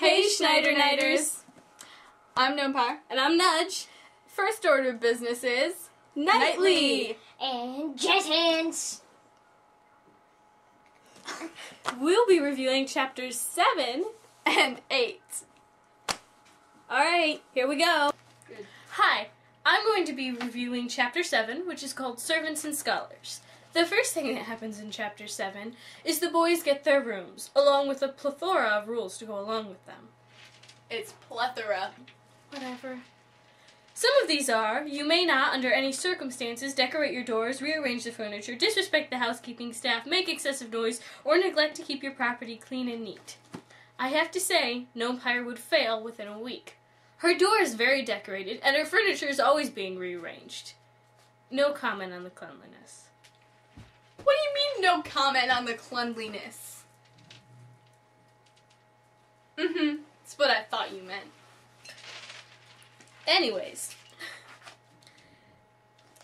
Hey Schneider-Nighters! I'm Gnome And I'm Nudge. First order of business is Nightly! And Jazz Hands! We'll be reviewing chapters 7 and 8. Alright, here we go. Good. Hi, I'm going to be reviewing chapter 7, which is called Servants and Scholars. The first thing that happens in chapter 7 is the boys get their rooms, along with a plethora of rules to go along with them. It's plethora. Whatever. Some of these are, you may not, under any circumstances, decorate your doors, rearrange the furniture, disrespect the housekeeping staff, make excessive noise, or neglect to keep your property clean and neat. I have to say, Gnome would fail within a week. Her door is very decorated, and her furniture is always being rearranged. No comment on the cleanliness. What do you mean, no comment on the cleanliness? That's what I thought you meant. Anyways,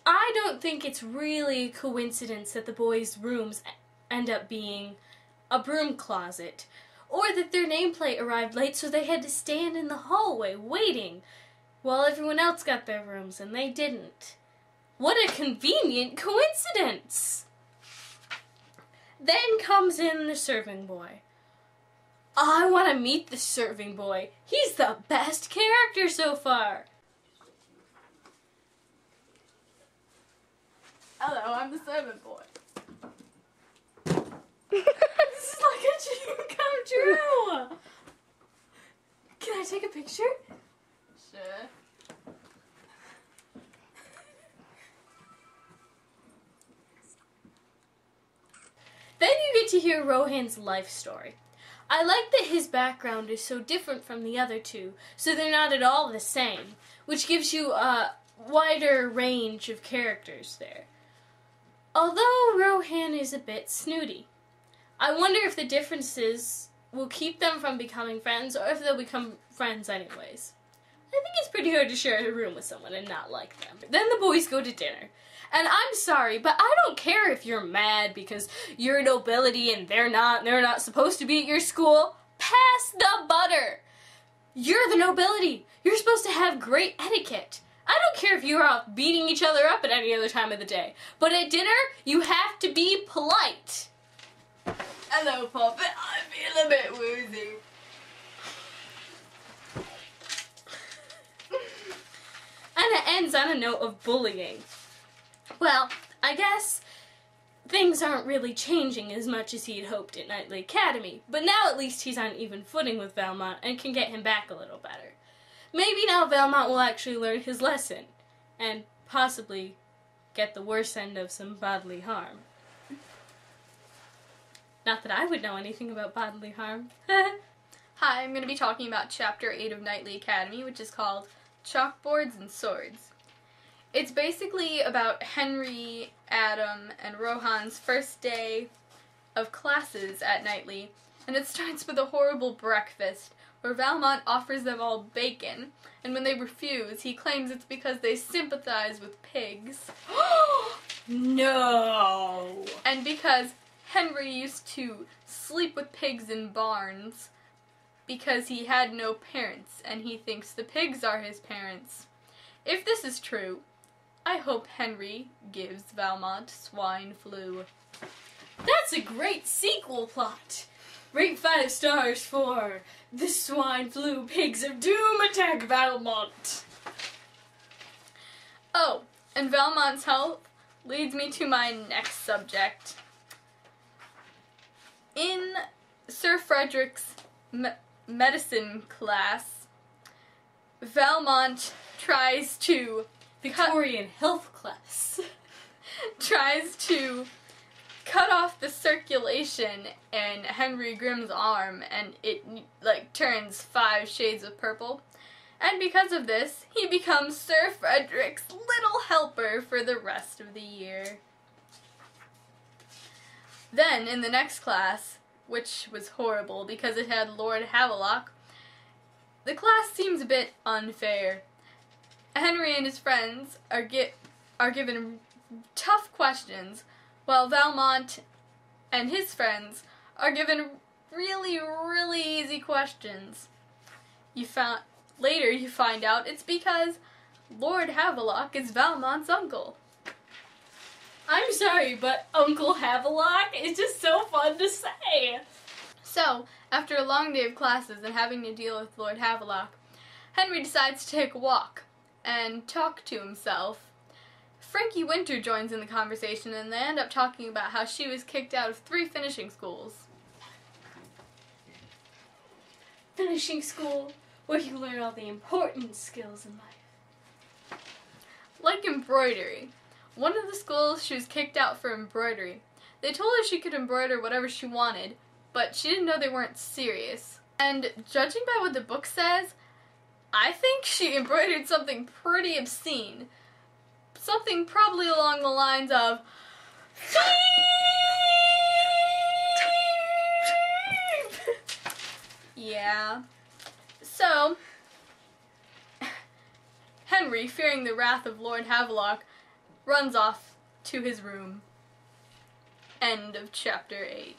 I don't think it's really a coincidence that the boys' rooms end up being a broom closet, or that their nameplate arrived late so they had to stand in the hallway waiting while everyone else got their rooms and they didn't. What a convenient coincidence! Then comes in the serving boy. I want to meet the serving boy. He's the best character so far. Hello, I'm the servant boy. This is like a dream come true. Can I take a picture? Sure. Then you get to hear Rohan's life story. I like that his background is so different from the other two, so they're not at all the same, which gives you a wider range of characters there. Although Rohan is a bit snooty. I wonder if the differences will keep them from becoming friends, or if they'll become friends anyways. I think it's pretty hard to share a room with someone and not like them. Then the boys go to dinner. And I'm sorry, but I don't care if you're mad because you're nobility and they're not supposed to be at your school. Pass the butter! You're the nobility. You're supposed to have great etiquette. I don't care if you're off beating each other up at any other time of the day. But at dinner, you have to be polite. Hello, Puppet. I feel a bit woozy. And it ends on a note of bullying. Well, I guess things aren't really changing as much as he had hoped at Nightly Academy, but now at least he's on even footing with Valmont and can get him back a little better. Maybe now Valmont will actually learn his lesson, and possibly get the worst end of some bodily harm. Not that I would know anything about bodily harm. Hi, I'm going to be talking about Chapter 8 of Nightly Academy, which is called Chalkboards and Swords. It's basically about Henry, Adam, and Rohan's first day of classes at Nightly, and it starts with a horrible breakfast where Valmont offers them all bacon, and when they refuse, he claims it's because they sympathize with pigs. No! And because Henry used to sleep with pigs in barns because he had no parents, and he thinks the pigs are his parents. If this is true, I hope Henry gives Valmont swine flu. That's a great sequel plot! Rate 5 stars for The Swine Flu Pigs of Doom Attack Valmont! Oh, and Valmont's health leads me to my next subject. In Sir Frederick's medicine class, Valmont tries to Victorian health class. tries to cut off the circulation in Henry Grimm's arm, and it turns 5 shades of purple. And because of this, he becomes Sir Frederick's little helper for the rest of the year. Then, in the next class, which was horrible because it had Lord Havelock, the class seems a bit unfair. Henry and his friends are given tough questions, while Valmont and his friends are given really, really easy questions. Later you find out it's because Lord Havelock is Valmont's uncle. I'm sorry, but Uncle Havelock is just so fun to say. So, after a long day of classes and having to deal with Lord Havelock, Henry decides to take a walk and talk to himself. Frankie Winter joins in the conversation, and they end up talking about how she was kicked out of 3 finishing schools. Finishing school, where you learn all the important skills in life. Like embroidery. One of the schools she was kicked out for embroidery. They told her she could embroider whatever she wanted, but she didn't know they weren't serious. And judging by what the book says, I think she embroidered something pretty obscene. Something probably along the lines of Yeah. So, Henry, fearing the wrath of Lord Havelock, runs off to his room. End of chapter 8.